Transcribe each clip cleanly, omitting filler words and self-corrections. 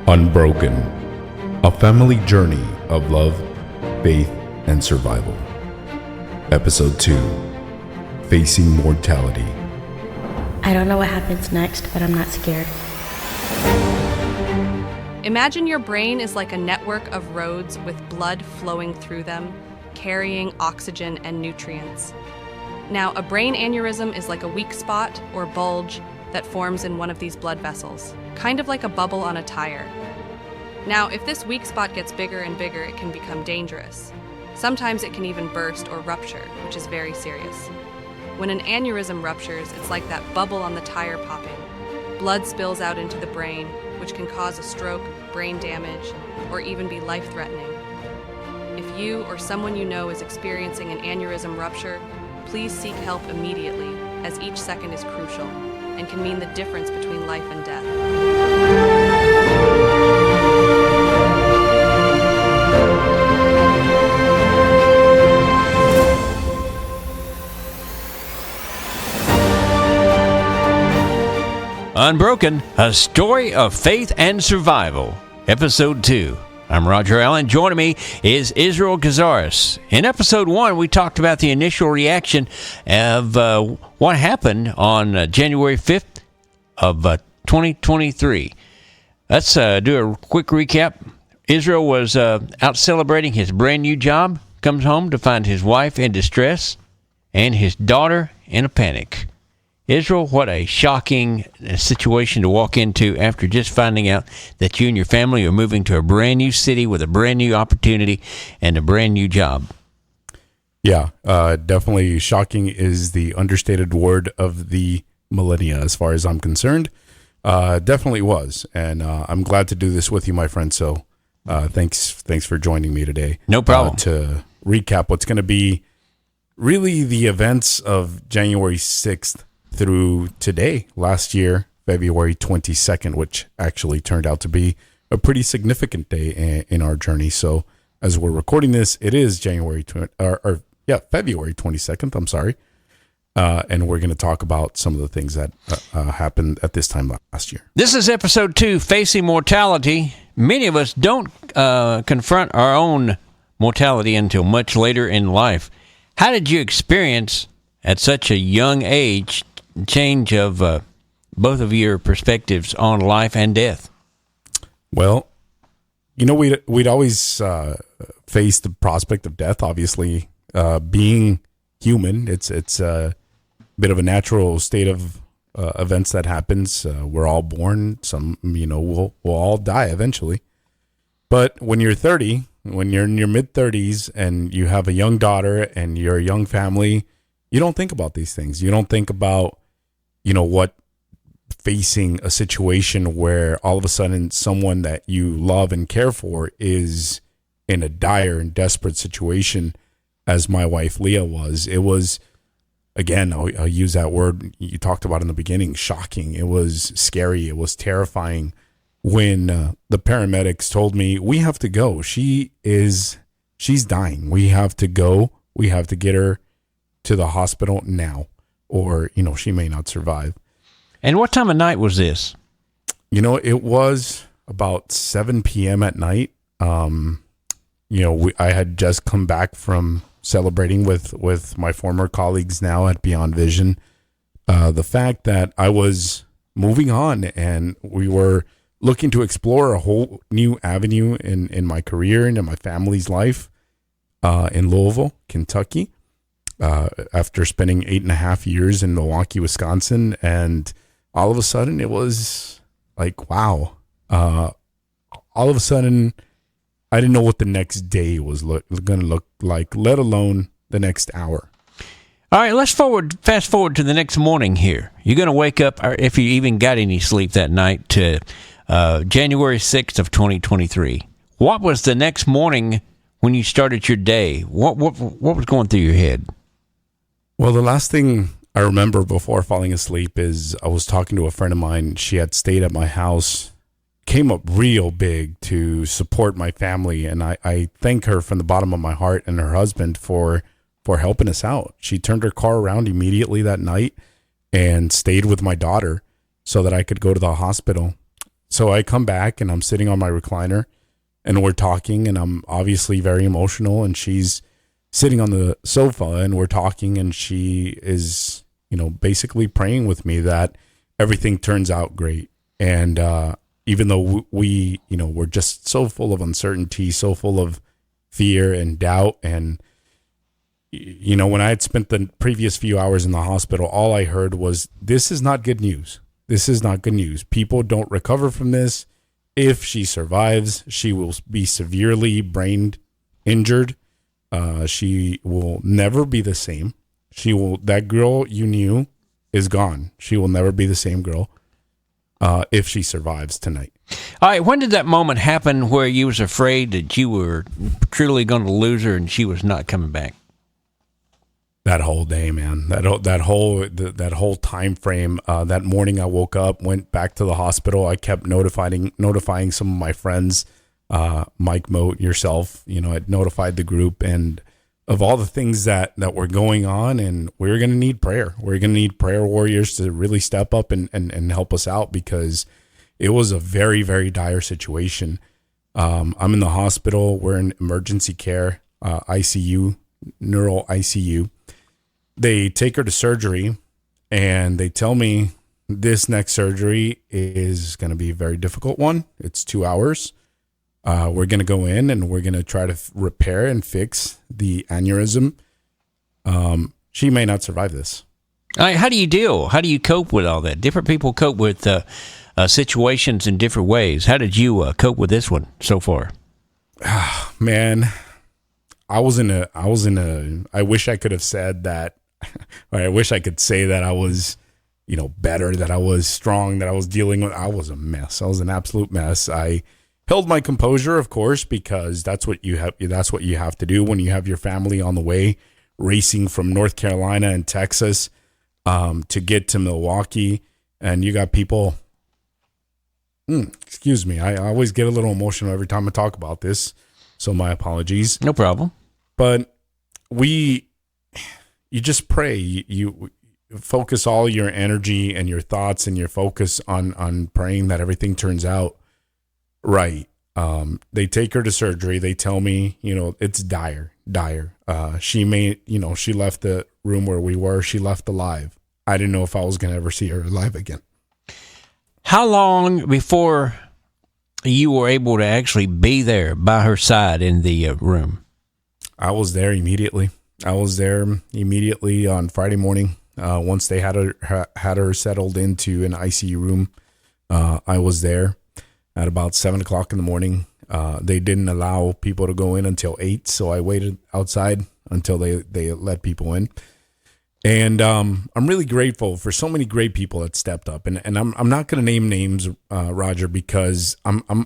Unbroken, a family journey of love, faith, and survival. Episode 2, Facing Mortality. I don't know what happens next, but I'm not scared. Imagine your brain is like a network of roads with blood flowing through them, carrying oxygen and nutrients. Now, a brain aneurysm is like a weak spot or bulge that forms in one of these blood vessels, kind of like a bubble on a tire. Now, if this weak spot gets bigger and bigger, it can become dangerous. Sometimes it can even burst or rupture, which is very serious. When an aneurysm ruptures, it's like that bubble on the tire popping. Blood spills out into the brain, which can cause a stroke, brain damage, or even be life-threatening. If you or someone you know is experiencing an aneurysm rupture, please seek help immediately, as each second is crucial and can mean the difference between life and death. Unbroken, a story of faith and survival. Episode 2. I'm Roger Allen. Joining me is Israel Cazares. In Episode 1, we talked about the initial reaction of what happened on January 5th of 2023. Let's do a quick recap. Israel was out celebrating his brand new job, comes home to find his wife in distress and his daughter in a panic. Israel, what a shocking situation to walk into after just finding out that you and your family are moving to a brand new city with a brand new opportunity and a brand new job. Yeah, definitely shocking is the understated word of the millennia as far as I'm concerned. Definitely was. And I'm glad to do this with you, my friend. So thanks for joining me today. No problem. To recap what's going to be really the events of January 6th. Through today, last year, February 22nd, which actually turned out to be a pretty significant day in our journey. So as we're recording this, it is February 22nd, I'm sorry. And we're going to talk about some of the things that happened at this time last year. This is Episode 2, Facing Mortality. Many of us don't confront our own mortality until much later in life. How did you experience at such a young age change of both of your perspectives on life and death? Well, you know, we'd always face the prospect of death. Obviously, being human, it's a bit of a natural state of events that happens. We're all born. Some, we'll all die eventually. But when you're 30, when you're in your mid 30s, and you have a young daughter and you're a young family, you don't think about these things. You don't think about what facing a situation where all of a sudden someone that you love and care for is in a dire and desperate situation, as my wife Leah was. It was, again, I'll use that word you talked about in the beginning, shocking. It was scary. It was terrifying when the paramedics told me, we have to go. She's dying. We have to go. We have to get her to the hospital now, or she may not survive. And what time of night was this? It was about 7 p.m. at night. I had just come back from celebrating with my former colleagues now at Beyond Vision. The fact that I was moving on and we were looking to explore a whole new avenue in my career and in my family's life in Louisville, Kentucky. After spending 8.5 years in Milwaukee, Wisconsin, and all of a sudden it was like, wow. All of a sudden, I didn't know what the next day was going to look like, let alone the next hour. All right, let's fast forward to the next morning here. You're going to wake up, or if you even got any sleep that night, to January 6th of 2023. What was the next morning when you started your day? What was going through your head? Well, the last thing I remember before falling asleep is I was talking to a friend of mine. She had stayed at my house, came up real big to support my family, and I thank her from the bottom of my heart and her husband for helping us out. She turned her car around immediately that night and stayed with my daughter so that I could go to the hospital. So I come back and I'm sitting on my recliner and we're talking, and I'm obviously very emotional, and she's sitting on the sofa and we're talking, and she is, basically praying with me that everything turns out great. And even though we, we're just so full of uncertainty, so full of fear and doubt, and when I had spent the previous few hours in the hospital, all I heard was, this is not good news. This is not good news. People don't recover from this. If she survives, she will be severely brain injured. She will never be the same. That girl you knew is gone. She will never be the same girl if she survives tonight. All right, when did that moment happen where you was afraid that you were truly going to lose her and she was not coming back? That whole day, man. That whole time frame. That morning, I woke up, went back to the hospital. I kept notifying some of my friends, Mike Moat, yourself. I notified the group, and of all the things that were going on, and we were going to need prayer. We're going to need prayer warriors to really step up and help us out, because it was a very, very dire situation. I'm in the hospital. We're in emergency care, ICU, neural ICU. They take her to surgery, and they tell me this next surgery is going to be a very difficult one. It's 2 hours. We're going to go in and we're going to try to repair and fix the aneurysm. She may not survive this. All right, how do you deal? How do you cope with all that? Different people cope with situations in different ways. How did you cope with this one so far? Man, I wish I could have said that. I wish I could say that I was, better, that I was strong, that I was dealing with. I was a mess. I was an absolute mess. I held my composure, of course, because that's what you have to do when you have your family on the way, racing from North Carolina and Texas to get to Milwaukee, and you got people. Excuse me. I always get a little emotional every time I talk about this, so my apologies. No problem. But you just pray. You focus all your energy and your thoughts and your focus on praying that everything turns out right. They take her to surgery. They tell me, it's dire. She left the room where we were. She left alive. I didn't know if I was going to ever see her alive again. How long before you were able to actually be there by her side in the room? I was there immediately. On Friday morning. Once they had her settled into an ICU room, I was there at about 7:00 in the morning. They didn't allow people to go in until 8, so I waited outside until they let people in. And I'm really grateful for so many great people that stepped up. And I'm not going to name names, Roger, because I'm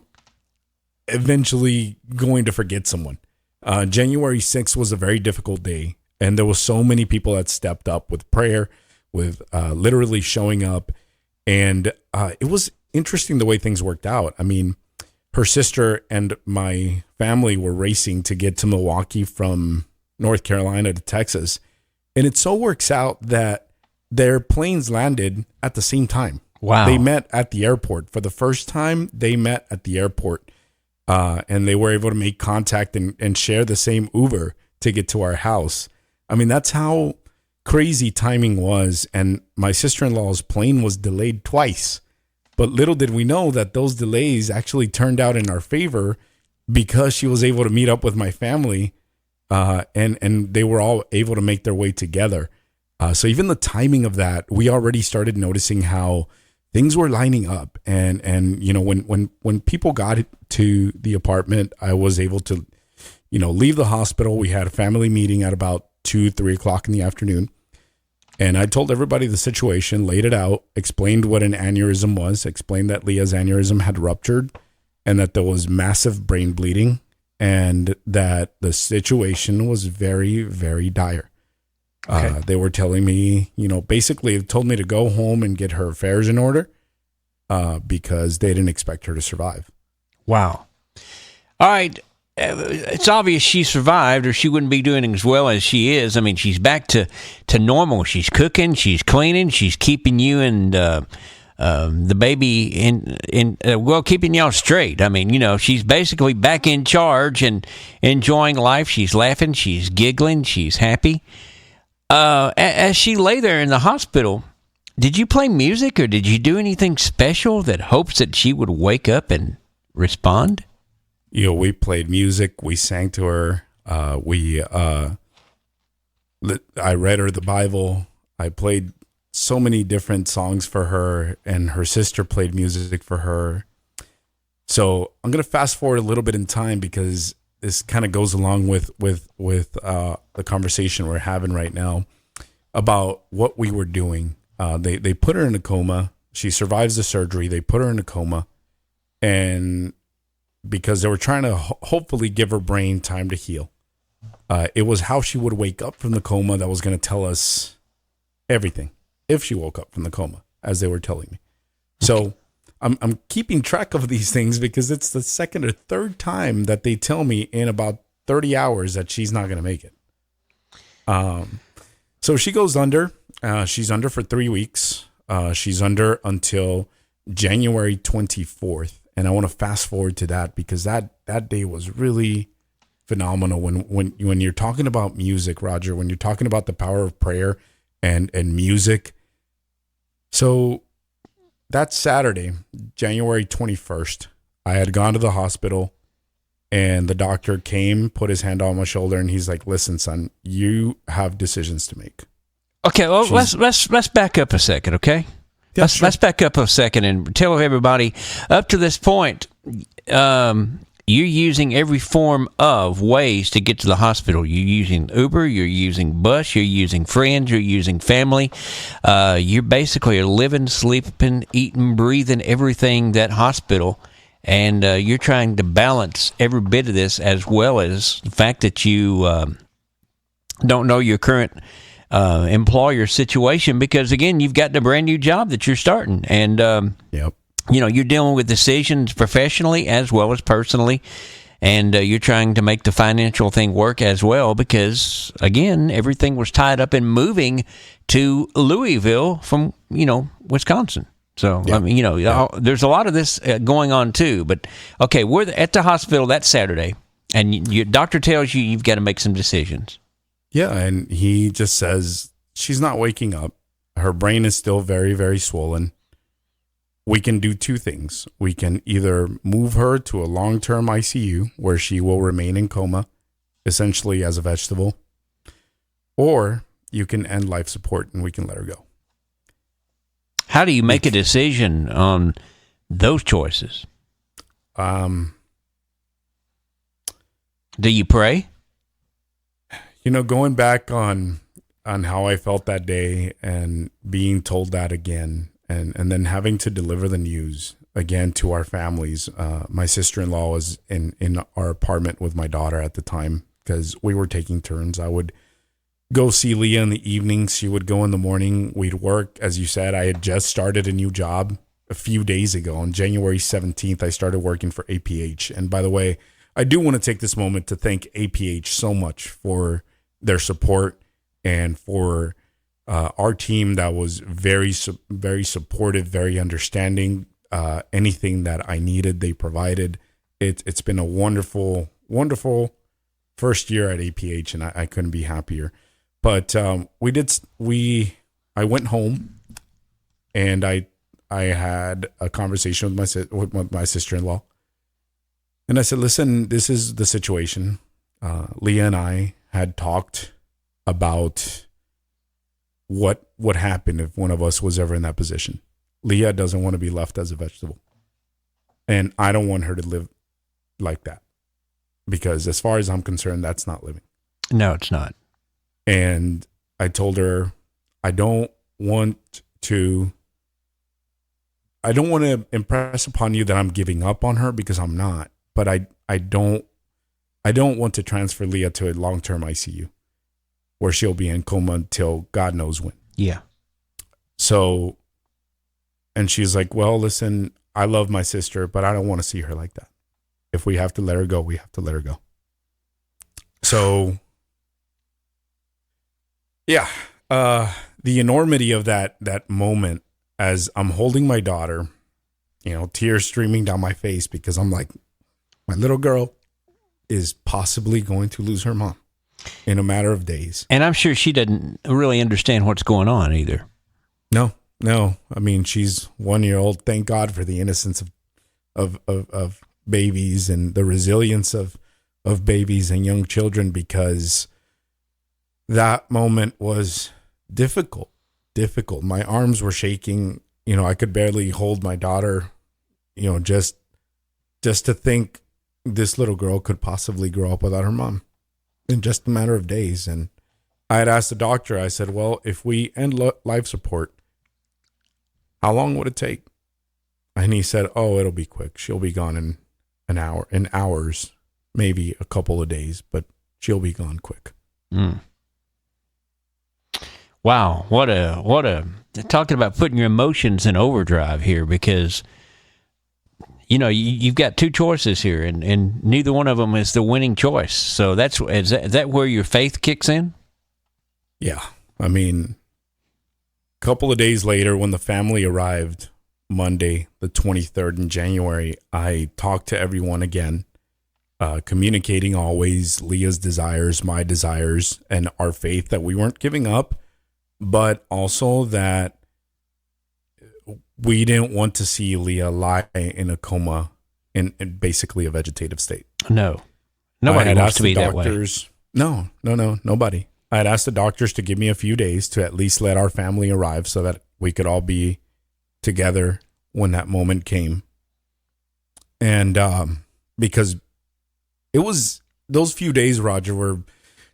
eventually going to forget someone. January 6th was a very difficult day, and there was so many people that stepped up with prayer, with literally showing up, and it was interesting the way things worked out. I mean, her sister and my family were racing to get to Milwaukee from North Carolina to Texas, and it so works out that their planes landed at the same time. Wow. They met at the airport. For the first time, they met at the airport. And they were able to make contact and share the same Uber to get to our house. I mean, that's how crazy timing was. And my sister-in-law's plane was delayed twice. But little did we know that those delays actually turned out in our favor, because she was able to meet up with my family, and they were all able to make their way together. So even the timing of that, we already started noticing how things were lining up, and when people got to the apartment, I was able to, leave the hospital. We had a family meeting at about 2-3 o'clock in the afternoon, and I told everybody the situation, laid it out, explained what an aneurysm was, explained that Leah's aneurysm had ruptured, and that there was massive brain bleeding, and that the situation was very, very dire. Okay. They were telling me, basically they told me to go home and get her affairs in order because they didn't expect her to survive. Wow. All right. It's obvious she survived, or she wouldn't be doing as well as she is. I mean, she's back to normal. She's cooking, she's cleaning, she's keeping you and the baby keeping y'all straight. I mean, she's basically back in charge and enjoying life. She's laughing, she's giggling, she's happy. As she lay there in the hospital, did you play music or did you do anything special that hopes that she would wake up and respond? We played music. We sang to her. I read her the Bible. I played so many different songs for her, and her sister played music for her. So I'm going to fast forward a little bit in time because this kind of goes along with the conversation we're having right now about what we were doing. They put her in a coma. She survives the surgery. They put her in a coma, and because they were trying to hopefully give her brain time to heal. It was how she would wake up from the coma that was going to tell us everything if she woke up from the coma, as they were telling me. So I'm keeping track of these things because it's the second or third time that they tell me in about 30 hours that she's not going to make it. So she goes under. She's under for 3 weeks. She's under until January 24th. And I want to fast forward to that because that day was really phenomenal. When you're talking about music, Roger, when you're talking about the power of prayer and music. So that Saturday, January 21st, I had gone to the hospital and the doctor came, put his hand on my shoulder, and he's like, "Listen, son, you have decisions to make." Okay, well, let's back up a second, okay? Yeah, let's back up a second and tell everybody, up to this point, you're using every form of ways to get to the hospital. You're using Uber, you're using bus, you're using friends, you're using family. You're basically living, sleeping, eating, breathing everything that hospital. And you're trying to balance every bit of this, as well as the fact that you don't know your current employer situation, because again, you've got a brand new job that you're starting, and Yep. You're dealing with decisions professionally as well as personally, and you're trying to make the financial thing work as well, because again, everything was tied up in moving to Louisville from Wisconsin. So Yeah. there's a lot of this going on too. But okay, we're at the hospital that Saturday, and your doctor tells you you've got to make some decisions. Yeah, and he just says she's not waking up. Her brain is still very, very swollen. We can do two things. We can either move her to a long-term ICU where she will remain in coma, essentially as a vegetable, or you can end life support and we can let her go. How do you make a decision on those choices? Do you pray? Going back on how I felt that day and being told that again, and then having to deliver the news again to our families. My sister-in-law was in our apartment with my daughter at the time because we were taking turns. I would go see Leah in the evenings. She would go in the morning. We'd work. As you said, I had just started a new job a few days ago. On January 17th, I started working for APH. And by the way, I do want to take this moment to thank APH so much for their support and for our team that was very, very supportive, very understanding. Anything that I needed, they provided. It's been a wonderful, wonderful first year at APH, and I couldn't be happier. But I went home, and I had a conversation with my sister-in-law, and I said, "Listen, this is the situation." Leah and I had talked about what would happen if one of us was ever in that position. Leah doesn't want to be left as a vegetable, and I don't want her to live like that, because as far as I'm concerned, that's not living. No, it's not. And I told her, I don't want to impress upon you that I'm giving up on her, because I'm not. But I don't want to transfer Leah to a long-term ICU where she'll be in coma until God knows when. Yeah. So, and she's like, "Well, listen, I love my sister, but I don't want to see her like that. If we have to let her go, we have to let her go." So, yeah, the enormity of that moment as I'm holding my daughter, tears streaming down my face because I'm like, my little girl is possibly going to lose her mom in a matter of days. And I'm sure she doesn't really understand what's going on either. No. I mean, she's 1 year old. Thank God for the innocence of babies and the resilience of babies and young children, because that moment was difficult. My arms were shaking. I could barely hold my daughter, just to think this little girl could possibly grow up without her mom in just a matter of days. And I had asked the doctor, I said, well, if we end life support, how long would it take? And he said, oh, it'll be quick. She'll be gone in hours, maybe a couple of days, but she'll be gone quick. Wow. What a, talking about putting your emotions in overdrive here, because, you've got two choices here, and neither one of them is the winning choice. So is that where your faith kicks in? Yeah. I mean, a couple of days later, when the family arrived, Monday, the 23rd in January, I talked to everyone again, communicating always Leah's desires, my desires, and our faith that we weren't giving up, but also that we didn't want to see Leah lie in a coma in basically a vegetative state. No. Nobody wants to be that way. No, nobody. I had asked the doctors to give me a few days to at least let our family arrive so that we could all be together when that moment came. And because it was, those few days, Roger, were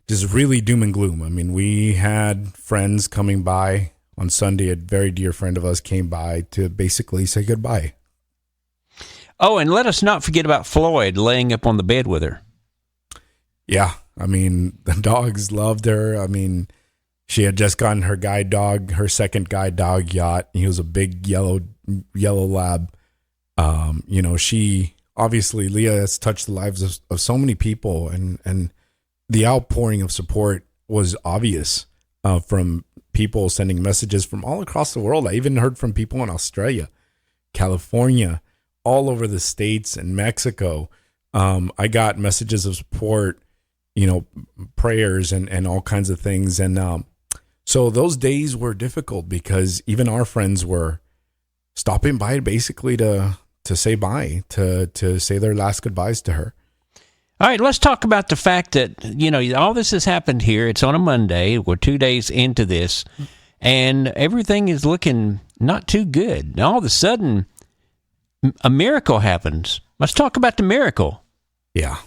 just really doom and gloom. I mean, we had friends coming by on Sunday. A very dear friend of us came by to basically say goodbye. Oh, and let us not forget about Floyd laying up on the bed with her. Yeah. I mean, the dogs loved her. I mean, she had just gotten her guide dog, her second guide dog, Yacht. He was a big yellow lab. She obviously, Leah has touched the lives of so many people, and the outpouring of support was obvious from people sending messages from all across the world. I even heard from people in Australia, California, all over the States and Mexico. I got messages of support, prayers and all kinds of things. And so those days were difficult because even our friends were stopping by basically to say bye, to say their last goodbyes to her. All right, let's talk about the fact that, all this has happened here. It's on a Monday. We're 2 days into this, and everything is looking not too good. And all of a sudden, a miracle happens. Let's talk about the miracle. Yeah.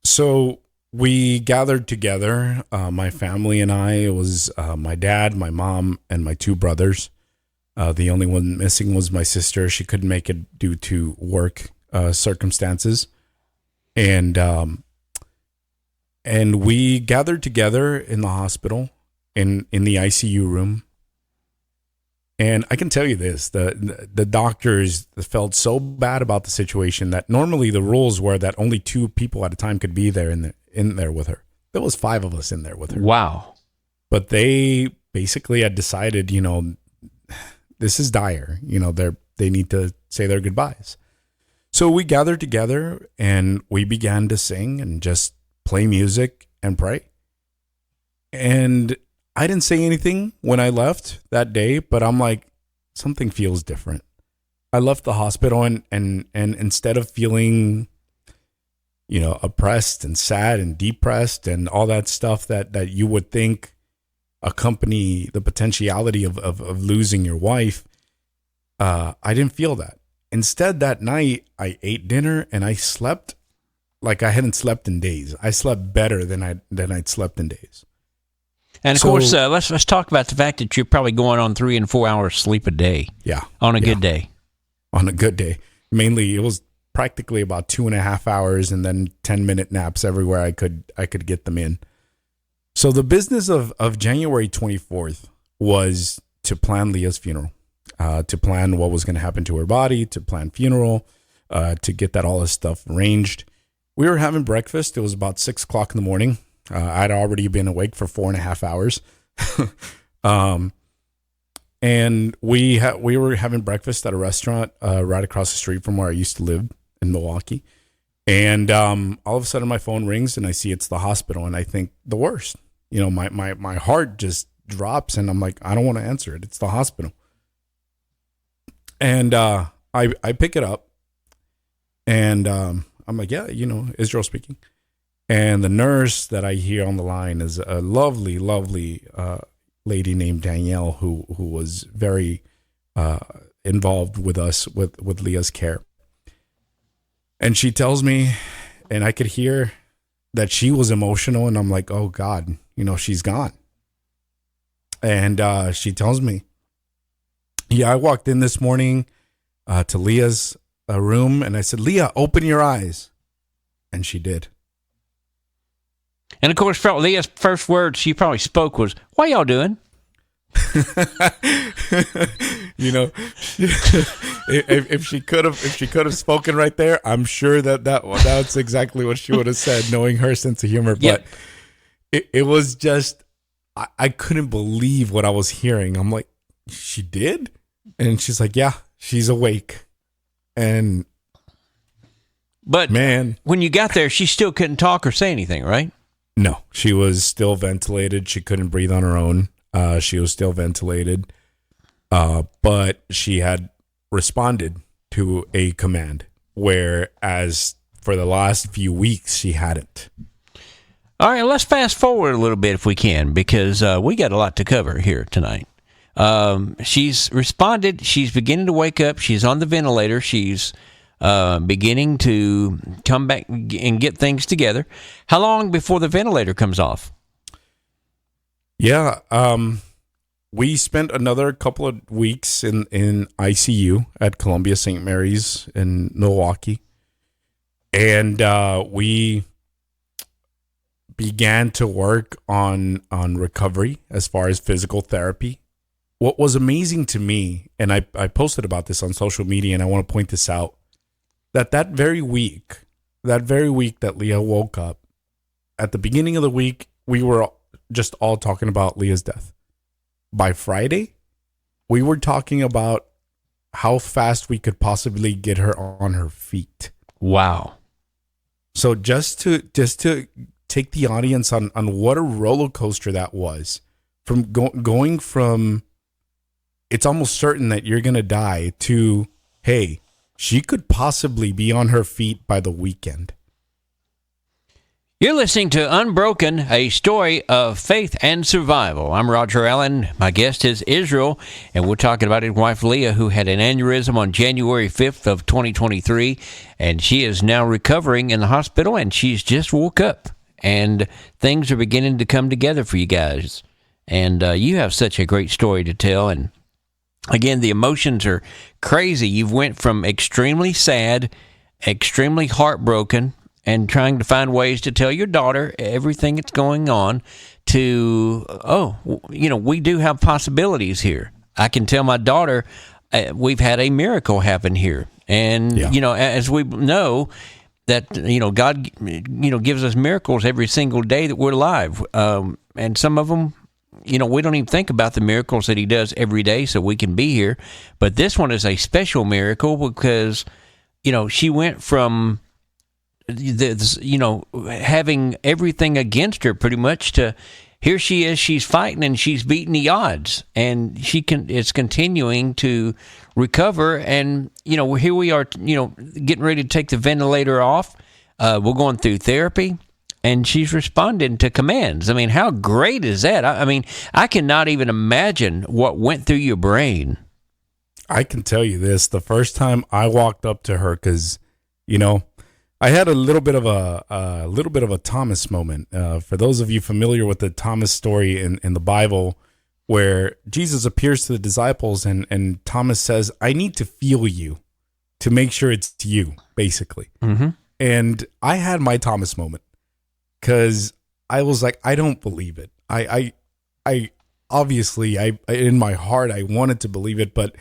So we gathered together, my family and I. It was my dad, my mom, and my two brothers. The only one missing was my sister. She couldn't make it due to work circumstances. And we gathered together in the hospital, in the ICU room. And I can tell you this, the doctors felt so bad about the situation that normally the rules were that only 2 people at a time could be there in there with her. There was 5 of us in there with her. Wow. But they basically had decided, this is dire. They need to say their goodbyes. So we gathered together and we began to sing and just play music and pray. And I didn't say anything when I left that day, but I'm like, something feels different. I left the hospital and instead of feeling, oppressed and sad and depressed and all that stuff that you would think accompany the potentiality of losing your wife, I didn't feel that. Instead, that night, I ate dinner and I slept like I hadn't slept in days. I slept better than I'd slept in days. And of course, let's talk about the fact that you're probably going on 3 and 4 hours sleep a day. Yeah. On a good day. On a good day. Mainly, it was practically about 2.5 hours and then 10-minute naps everywhere I could get them in. So the business of January 24th was to plan Leah's funeral. To plan what was going to happen to her body, to plan funeral, to get all this stuff arranged. We were having breakfast. It was about 6 o'clock in the morning. I'd already been awake for 4.5 hours. And we were having breakfast at a restaurant right across the street from where I used to live in Milwaukee. And all of a sudden my phone rings and I see it's the hospital, and I think the worst. My heart just drops, and I'm like, I don't want to answer it. It's the hospital. And I pick it up, and I'm like, yeah, Israel speaking. And the nurse that I hear on the line is a lovely, lovely lady named Danielle, who was very involved with us with Leah's care. And she tells me, and I could hear that she was emotional, and I'm like, oh God, she's gone. And she tells me, yeah, I walked in this morning to Leah's room, and I said, Leah, open your eyes. And she did. And of course, Leah's first words she probably spoke was, "What y'all doing?" If she could have spoken right there, I'm sure that's exactly what she would have said, knowing her sense of humor. But it was just, I couldn't believe what I was hearing. I'm like, she did? And she's like, yeah, she's awake. But man, when you got there, she still couldn't talk or say anything, right? No, she was still ventilated. She couldn't breathe on her own. She was still ventilated, but she had responded to a command, whereas for the last few weeks she hadn't. All right, let's fast forward a little bit if we can, because we got a lot to cover here tonight. She's responded. She's beginning to wake up. She's on the ventilator. She's beginning to come back and get things together. How long before the ventilator comes off? Yeah, we spent another couple of weeks in ICU at Columbia St. Mary's in Milwaukee. And we began to work on recovery as far as physical therapy. What was amazing to me, and I posted about this on social media, and I want to point this out, that very week that Leah woke up, at the beginning of the week, we were just all talking about Leah's death. By Friday, we were talking about how fast we could possibly get her on her feet. Wow. So just to take the audience on what a roller coaster that was, from going from it's almost certain that you're going to die to, hey, she could possibly be on her feet by the weekend. You're listening to Unbroken, a story of faith and survival. I'm Roger Allen. My guest is Israel, and we're talking about his wife Leah, who had an aneurysm on January 5th of 2023, and she is now recovering in the hospital, and she's just woke up, and things are beginning to come together for you guys. And you have such a great story to tell, and again, the emotions are crazy. You've went from extremely sad, extremely heartbroken, and trying to find ways to tell your daughter everything that's going on to, we do have possibilities here. I can tell my daughter we've had a miracle happen here. And, as we know that, God, gives us miracles every single day that we're alive. And some of them, we don't even think about the miracles that he does every day so we can be here. But this one is a special miracle because, she went from having everything against her pretty much to here she is, she's fighting and she's beating the odds, and is continuing to recover. And here we are, getting ready to take the ventilator off. We're going through therapy, and she's responding to commands. I mean, how great is that? I mean, I cannot even imagine what went through your brain. I can tell you this: the first time I walked up to her, because I had a little bit of a Thomas moment. For those of you familiar with the Thomas story in the Bible, where Jesus appears to the disciples and Thomas says, "I need to feel you to make sure it's you," basically. Mm-hmm. And I had my Thomas moment because I was like, I don't believe it. I obviously in my heart I wanted to believe it, but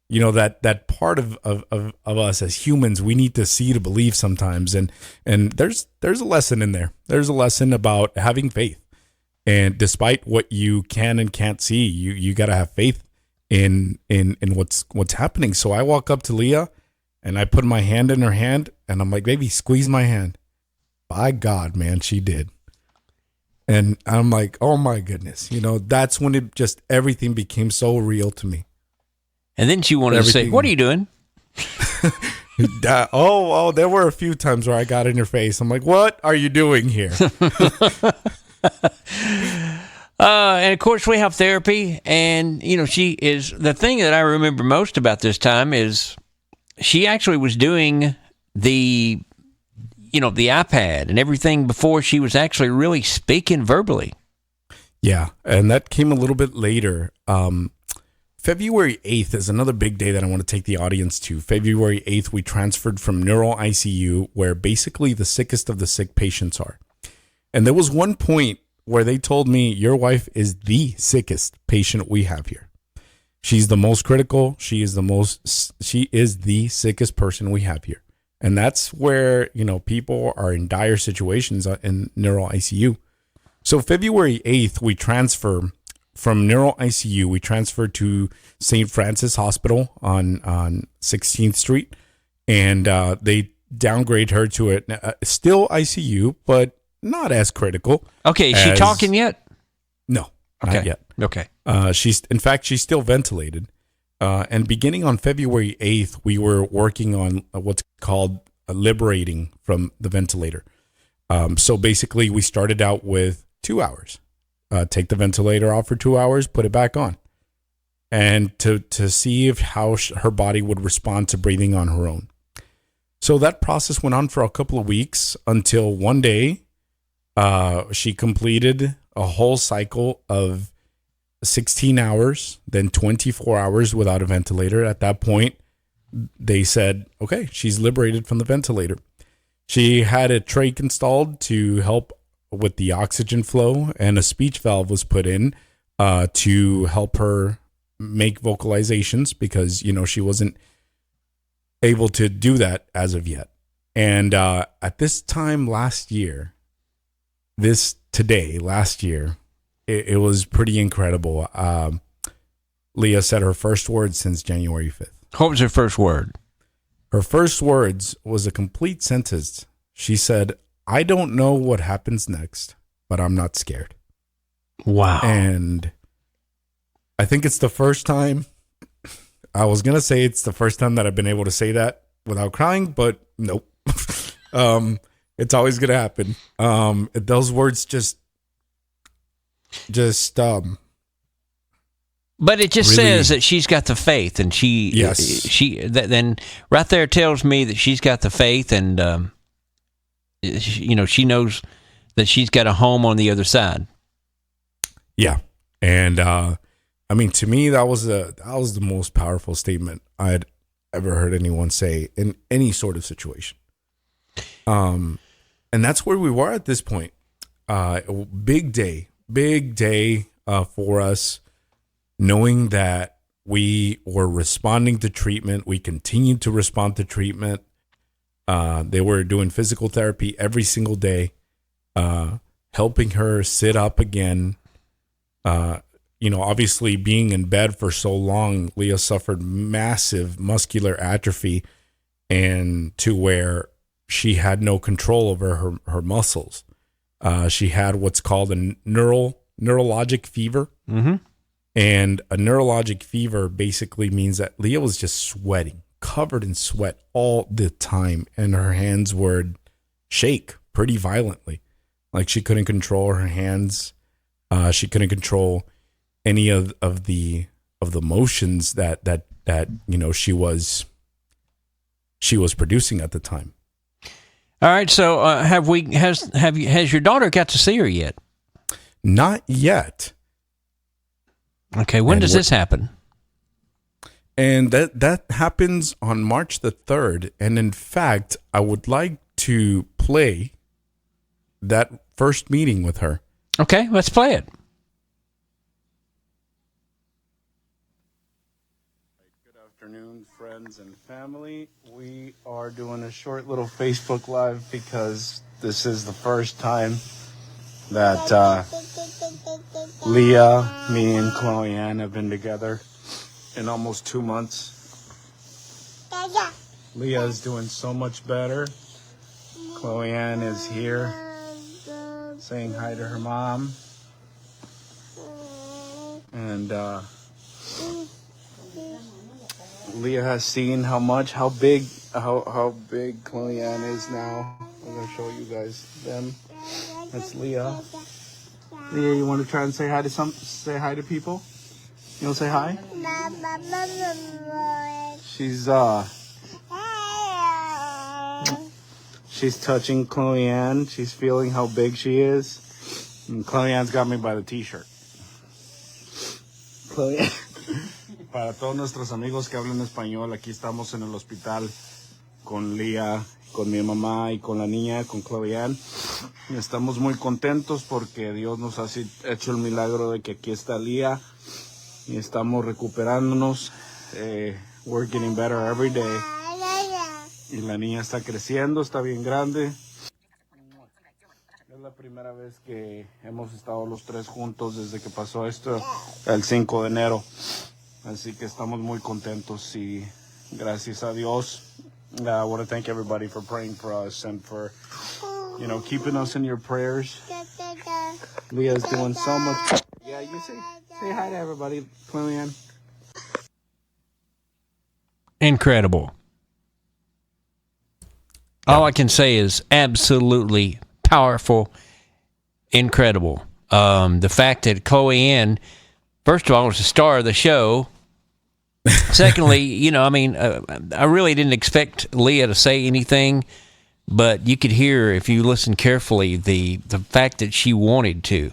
that part of us as humans, we need to see to believe sometimes. And there's a lesson in there. There's a lesson about having faith. And despite what you can and can't see, you got to have faith in what's happening. So I walk up to Leah and I put my hand in her hand and I'm like, baby, squeeze my hand. By God, man, she did. And I'm like, oh my goodness. That's when it just, everything became so real to me. And then she wanted to say, what are you doing? There were a few times where I got in her face. I'm like, what are you doing here? And of course we have therapy, and she is, the thing that I remember most about this time is she actually was doing the iPad and everything before she was actually really speaking verbally. Yeah, and that came a little bit later. February 8th is another big day that I want to take the audience to. February 8th, we transferred from neural ICU, where basically the sickest of the sick patients are. And there was one point where they told me, your wife is the sickest patient we have here. She's the most critical. She is the sickest person we have here. And that's where, people are in dire situations in neural ICU. So February 8th, we transfer from neural ICU. We transfer to St. Francis Hospital on 16th Street. And they downgrade her to still ICU, but not as critical. Okay, is she talking yet? No, not yet. Okay. She's still ventilated. And beginning on February 8th, we were working on what's called liberating from the ventilator. So basically, we started out with 2 hours. Take the ventilator off for 2 hours, put it back on. And to see how her body would respond to breathing on her own. So that process went on for a couple of weeks until one day, she completed a whole cycle of 16 hours, then 24 hours without a ventilator. At that point, they said, okay, she's liberated from the ventilator. She had a trach installed to help with the oxygen flow, and a speech valve was put in to help her make vocalizations because, she wasn't able to do that as of yet. And at this time last year, it was pretty incredible. Leah said her first words since January 5th. What was her first word? Her first words was a complete sentence. She said, I don't know what happens next, but I'm not scared. Wow. And I think it's the first time, I was going to say it's the first time that I've been able to say that without crying, but nope. It's always going to happen. Those words just but it just really says that she's got the faith, and then right there tells me that she's got the faith, and she knows that she's got a home on the other side. Yeah, and to me that was the most powerful statement I'd ever heard anyone say in any sort of situation. And that's where we were at this point. Big day for us, knowing that we were responding to treatment. We continued to respond to treatment. They were doing physical therapy every single day, helping her sit up again. Obviously being in bed for so long, Leah suffered massive muscular atrophy, and to where she had no control over her muscles. She had what's called a neurologic fever. Mm-hmm. And a neurologic fever basically means that Leah was just sweating, covered in sweat all the time. And her hands would shake pretty violently. Like she couldn't control her hands. She couldn't control any of the motions that she was producing at the time. All right. So has your daughter got to see her yet? Not yet. Okay. When does this happen? And that happens on March the 3rd. And in fact, I would like to play that first meeting with her. Okay, let's play it. Good afternoon, friends and family. We are doing a short little Facebook Live because this is the first time that Leah, me, and Chloe Ann have been together. in almost 2 months. Leah is doing so much better. Chloe Ann is here saying hi to her mom. And Leah has seen how big Chloe Ann is now. I'm gonna show you guys them. That's Leah. Leah, you want to try and say hi to people? You want to say hi? She's touching Chloe Ann. She's feeling how big she is. And Chloe Ann's got me by the t-shirt. Chloe, para todos nuestros amigos que hablan español, aquí estamos en el hospital con Leah, con mi mamá y con la niña, con Chloe Ann. Y estamos muy contentos porque Dios nos ha hecho el milagro de que aquí está Leah y estamos recuperándonos. We're getting better every day. Y la niña está creciendo, está bien grande. Es la primera vez que hemos estado los tres juntos desde que pasó esto el 5 de enero. Así que estamos muy contentos y gracias a Dios. I want to thank everybody for praying for us and for, keeping us in your prayers. Leah's doing so much. Yeah, you say hi to everybody, Chloe Ann. Incredible. All I can say is absolutely powerful, incredible. The fact that Chloe Ann, first of all, was the star of the show. Secondly, I really didn't expect Leah to say anything, but you could hear, if you listen carefully, the fact that she wanted to.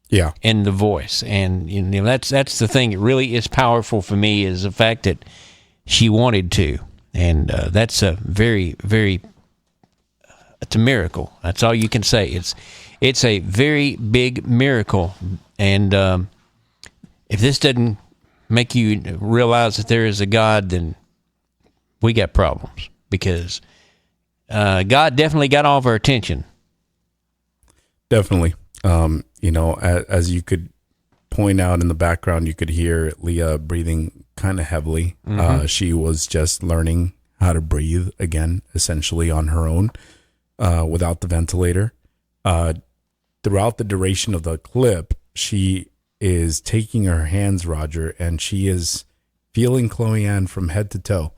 Yeah. In the voice. And that's the thing that really is powerful for me, is the fact that she wanted to. And that's a very, very, it's a miracle. That's all you can say. It's a very big miracle. And if this doesn't make you realize that there is a God, then we got problems, because God definitely got all of our attention. Definitely. As you could point out in the background, you could hear Leah breathing kind of heavily. Mm-hmm. She was just learning how to breathe again, essentially on her own, without the ventilator. Throughout the duration of the clip, she is taking her hands, Roger, and she is feeling Chloe Ann from head to toe.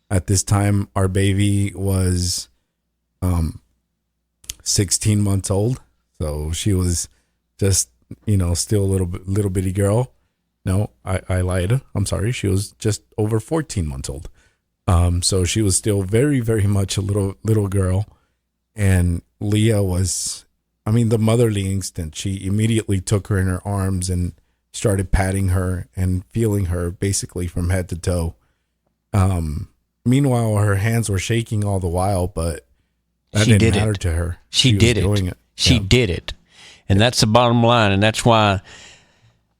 At this time, our baby was 16 months old, so she was just, still a little bitty girl. No, I lied. I'm sorry. She was just over 14 months old. So she was still very, very much a little girl. And Leah was, the motherly instinct. She immediately took her in her arms and started patting her and feeling her basically from head to toe. Meanwhile, her hands were shaking all the while, but that didn't matter to her. She did it. She did it. And that's the bottom line. And that's why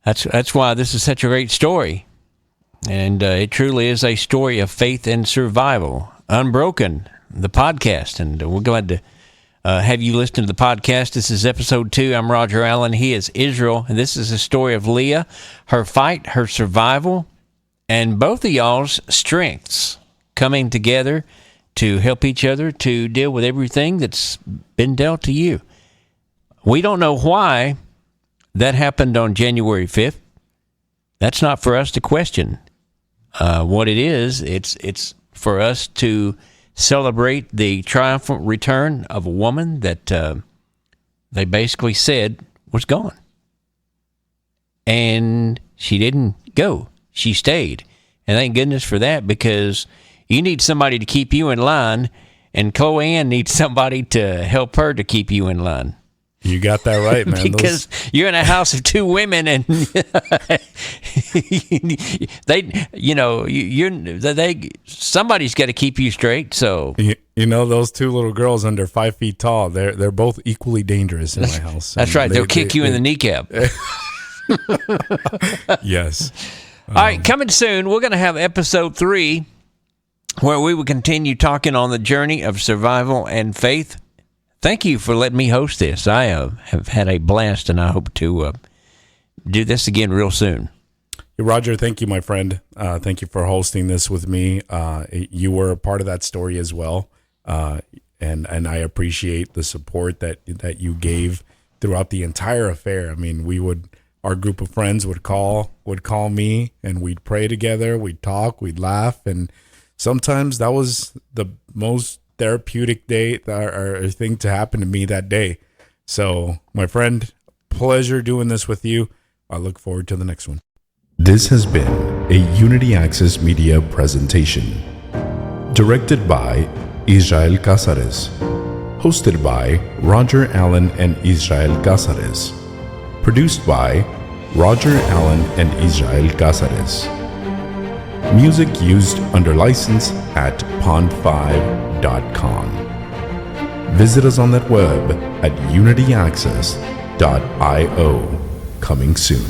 this is such a great story. And it truly is a story of faith and survival. Unbroken, the podcast. And we're glad to have you listen to the podcast. This is episode 2. I'm Roger Allen. He is Israel. And this is a story of Leah, her fight, her survival, and both of y'all's strengths coming together to help each other to deal with everything that's been dealt to you. We don't know why that happened on January 5th. That's not for us to question. What it is, it's for us to celebrate the triumphant return of a woman that they basically said was gone. And she didn't go. She stayed. And thank goodness for that, because you need somebody to keep you in line, and Chloe Ann needs somebody to help her to keep you in line. You got that right, man. Because you're in a house of two women, and somebody's got to keep you straight. So those two little girls under 5 feet tall, they're both equally dangerous in my house. That's right. They'll kick you in the kneecap. Yes. All right, coming soon, we're going to have episode 3, where we will continue talking on the journey of survival and faith. Thank you for letting me host this. I have had a blast, and I hope to do this again real soon. Roger, thank you, my friend. Thank you for hosting this with me. You were a part of that story as well. And I appreciate the support that you gave throughout the entire affair. I mean, our group of friends would call me, and we'd pray together, we'd talk, we'd laugh, and sometimes that was the most therapeutic day or thing to happen to me that day. So, my friend, pleasure doing this with you. I look forward to the next one. This has been a Unity Access Media presentation. Directed by Israel Cazares. Hosted by Roger Allen and Israel Cazares. Produced by Roger Allen and Israel Cazares. Music used under license at pond5.com. Visit us on that web at unityaccess.io. Coming soon.